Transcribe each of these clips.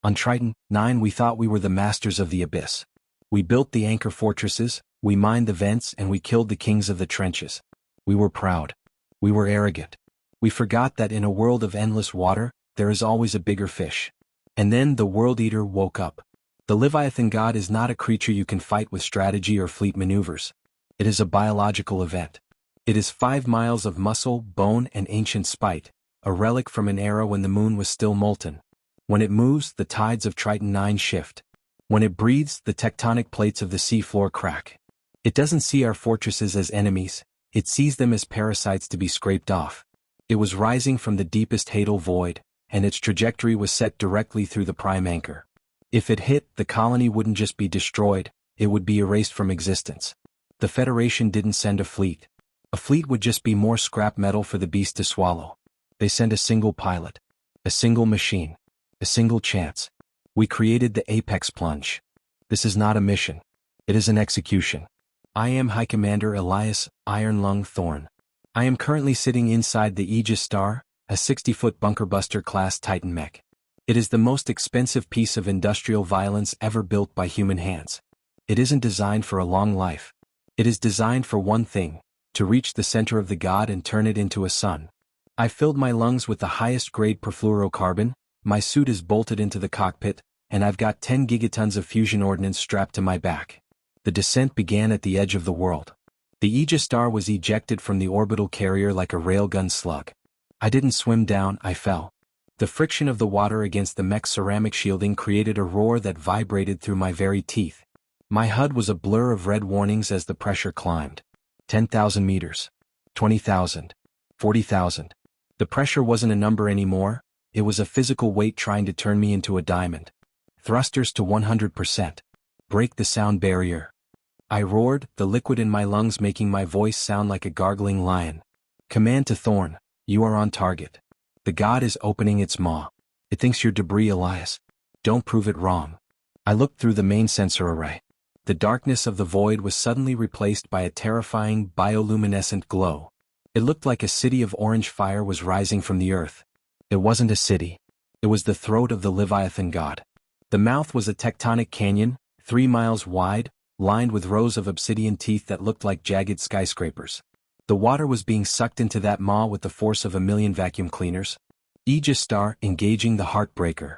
On Triton 9 we thought we were the masters of the abyss. We built the anchor fortresses, we mined the vents and we killed the kings of the trenches. We were proud. We were arrogant. We forgot that in a world of endless water, there is always a bigger fish. And then the World Eater woke up. The Leviathan-God is not a creature you can fight with strategy or fleet maneuvers. It is a biological event. It is 5 miles of muscle, bone and ancient spite, a relic from an era when the moon was still molten. When it moves, the tides of Triton 9 shift. When it breathes, the tectonic plates of the sea floor crack. It doesn't see our fortresses as enemies, it sees them as parasites to be scraped off. It was rising from the deepest hadal void, and its trajectory was set directly through the prime anchor. If it hit, the colony wouldn't just be destroyed, it would be erased from existence. The Federation didn't send a fleet. A fleet would just be more scrap metal for the beast to swallow. They sent a single pilot. A single machine. A single chance. We created the Apex Plunge. This is not a mission. It is an execution. I am High Commander Elias Iron Lung Thorne. I am currently sitting inside the Aegis-Star, a 60-foot bunker-buster-class titan-mech. It is the most expensive piece of industrial violence ever built by human hands. It isn't designed for a long life. It is designed for one thing, to reach the center of the god and turn it into a sun. I filled my lungs with the highest grade perfluorocarbon, my suit is bolted into the cockpit, and I've got 10 gigatons of fusion ordnance strapped to my back. The descent began at the edge of the world. The Aegis-Star was ejected from the orbital carrier like a railgun slug. I didn't swim down, I fell. The friction of the water against the mech's ceramic shielding created a roar that vibrated through my very teeth. My HUD was a blur of red warnings as the pressure climbed. 10,000 meters. 20,000. 40,000. The pressure wasn't a number anymore, it was a physical weight trying to turn me into a diamond. Thrusters to 100%. Break the sound barrier. I roared, the liquid in my lungs making my voice sound like a gargling lion. Command to Thorne, you are on target. The god is opening its maw. It thinks you're debris, Elias. Don't prove it wrong. I looked through the main sensor array. The darkness of the void was suddenly replaced by a terrifying bioluminescent glow. It looked like a city of orange fire was rising from the earth. It wasn't a city. It was the throat of the Leviathan-God. The mouth was a tectonic canyon, 3 miles wide, lined with rows of obsidian teeth that looked like jagged skyscrapers. The water was being sucked into that maw with the force of 1,000,000 vacuum cleaners. Aegis-Star engaging the Heartbreaker.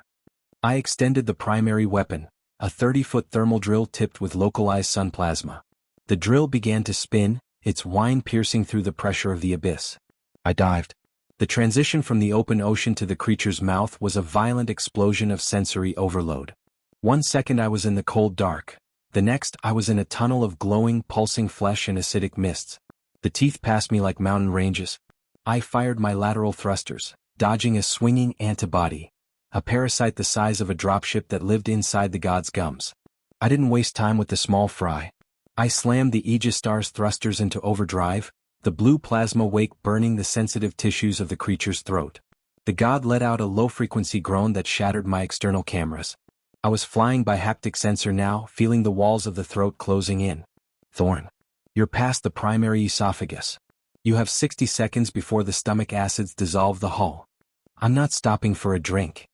I extended the primary weapon, a 30-foot thermal drill tipped with localized sun plasma. The drill began to spin, its whine piercing through the pressure of the abyss. I dived. The transition from the open ocean to the creature's mouth was a violent explosion of sensory overload. 1 second I was in the cold dark. The next I was in a tunnel of glowing, pulsing flesh and acidic mists. The teeth passed me like mountain ranges. I fired my lateral thrusters, dodging a swinging antibody, a parasite the size of a dropship that lived inside the god's gums. I didn't waste time with the small fry. I slammed the Aegis-Star's thrusters into overdrive, the blue plasma wake burning the sensitive tissues of the creature's throat. The god let out a low-frequency groan that shattered my external cameras. I was flying by haptic sensor now, feeling the walls of the throat closing in. Thorne. You're past the primary esophagus. You have 60 seconds before the stomach acids dissolve the hull. I'm not stopping for a drink.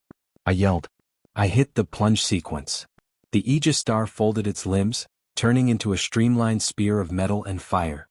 I yelled. I hit the plunge sequence. The Aegis-Star folded its limbs, turning into a streamlined spear of metal and fire.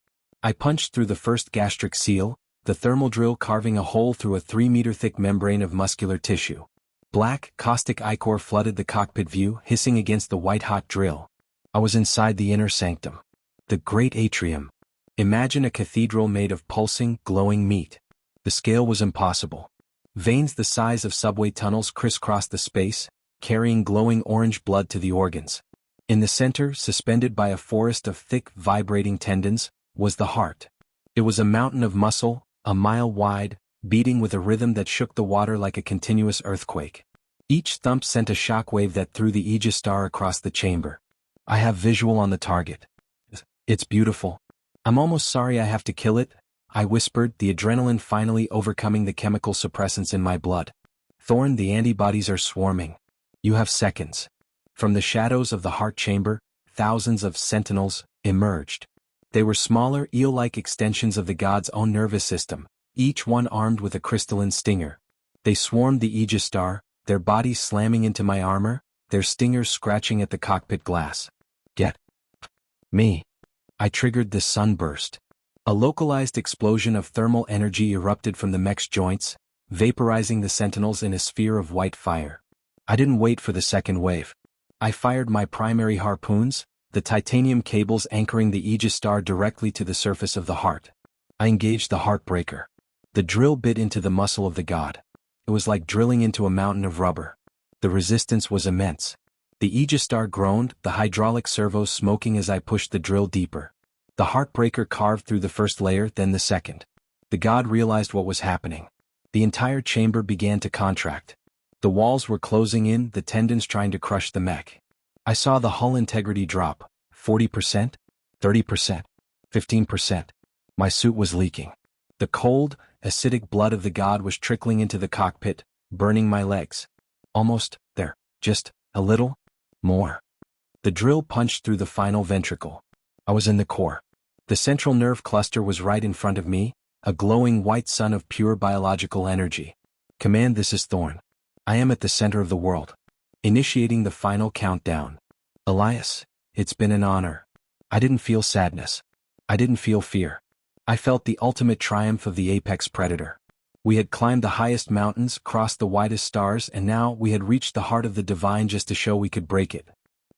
I punched through the first gastric seal, the thermal drill carving a hole through a 3-meter-thick membrane of muscular tissue. Black, caustic ichor flooded the cockpit view, hissing against the white-hot drill. I was inside the inner sanctum. The great atrium. Imagine a cathedral made of pulsing, glowing meat. The scale was impossible. Veins the size of subway tunnels crisscrossed the space, carrying glowing orange blood to the organs. In the center, suspended by a forest of thick, vibrating tendons, was the heart. It was a mountain of muscle, a mile wide, beating with a rhythm that shook the water like a continuous earthquake. Each thump sent a shockwave that threw the Aegis-Star across the chamber. I have visual on the target. It's beautiful. I'm almost sorry I have to kill it, I whispered, the adrenaline finally overcoming the chemical suppressants in my blood. Thorne, the antibodies are swarming. You have seconds. From the shadows of the heart chamber, thousands of sentinels emerged. They were smaller, eel-like extensions of the god's own nervous system, each one armed with a crystalline stinger. They swarmed the Aegis-Star, their bodies slamming into my armor, their stingers scratching at the cockpit glass. Get me. I triggered the sunburst. A localized explosion of thermal energy erupted from the mech's joints, vaporizing the sentinels in a sphere of white fire. I didn't wait for the second wave. I fired my primary harpoons, the titanium cables anchoring the Aegis-Star directly to the surface of the heart. I engaged the heartbreaker. The drill bit into the muscle of the god. It was like drilling into a mountain of rubber. The resistance was immense. The Aegis-Star groaned, the hydraulic servos smoking as I pushed the drill deeper. The heartbreaker carved through the first layer, then the second. The god realized what was happening. The entire chamber began to contract. The walls were closing in, the tendons trying to crush the mech. I saw the hull integrity drop, 40%, 30%, 15%. My suit was leaking. The cold, acidic blood of the god was trickling into the cockpit, burning my legs. Almost there, just a little more. The drill punched through the final ventricle. I was in the core. The central nerve cluster was right in front of me, a glowing white sun of pure biological energy. Command, this is Thorne. I am at the center of the world. Initiating the final countdown. Elias, it's been an honor. I didn't feel sadness. I didn't feel fear. I felt the ultimate triumph of the apex predator. We had climbed the highest mountains, crossed the widest stars, and now we had reached the heart of the divine just to show we could break it.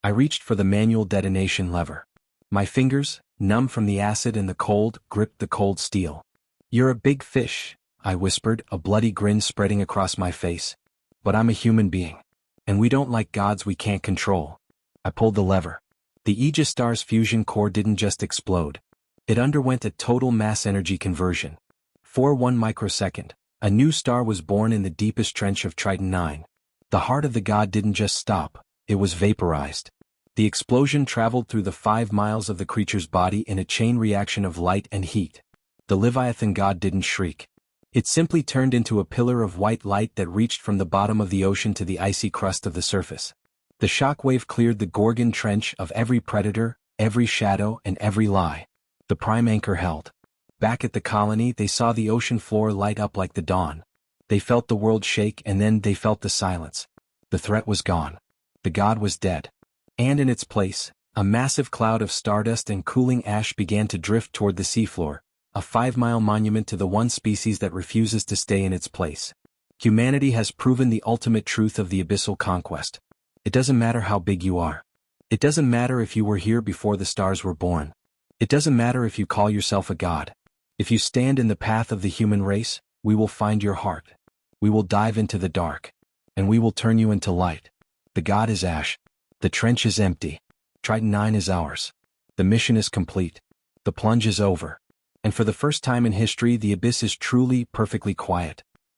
I reached for the manual detonation lever. My fingers, numb from the acid and the cold, gripped the cold steel. You're a big fish, I whispered, a bloody grin spreading across my face. But I'm a human being. And we don't like gods we can't control. I pulled the lever. The Aegis-Star's fusion core didn't just explode. It underwent a total mass energy conversion. For 1 microsecond, a new star was born in the deepest trench of Triton 9. The heart of the god didn't just stop, it was vaporized. The explosion traveled through the 5 miles of the creature's body in a chain reaction of light and heat. The Leviathan-God didn't shriek. It simply turned into a pillar of white light that reached from the bottom of the ocean to the icy crust of the surface. The shockwave cleared the Gorgon trench of every predator, every shadow, and every lie. The prime anchor held. Back at the colony, they saw the ocean floor light up like the dawn. They felt the world shake, and then they felt the silence. The threat was gone. The god was dead. And in its place, a massive cloud of stardust and cooling ash began to drift toward the seafloor, a 5-mile monument to the one species that refuses to stay in its place. Humanity has proven the ultimate truth of the abyssal conquest. It doesn't matter how big you are. It doesn't matter if you were here before the stars were born. It doesn't matter if you call yourself a god. If you stand in the path of the human race, we will find your heart. We will dive into the dark. And we will turn you into light. The god is ash. The trench is empty. Triton 9 is ours. The mission is complete. The plunge is over. And for the first time in history, the abyss is truly, perfectly quiet.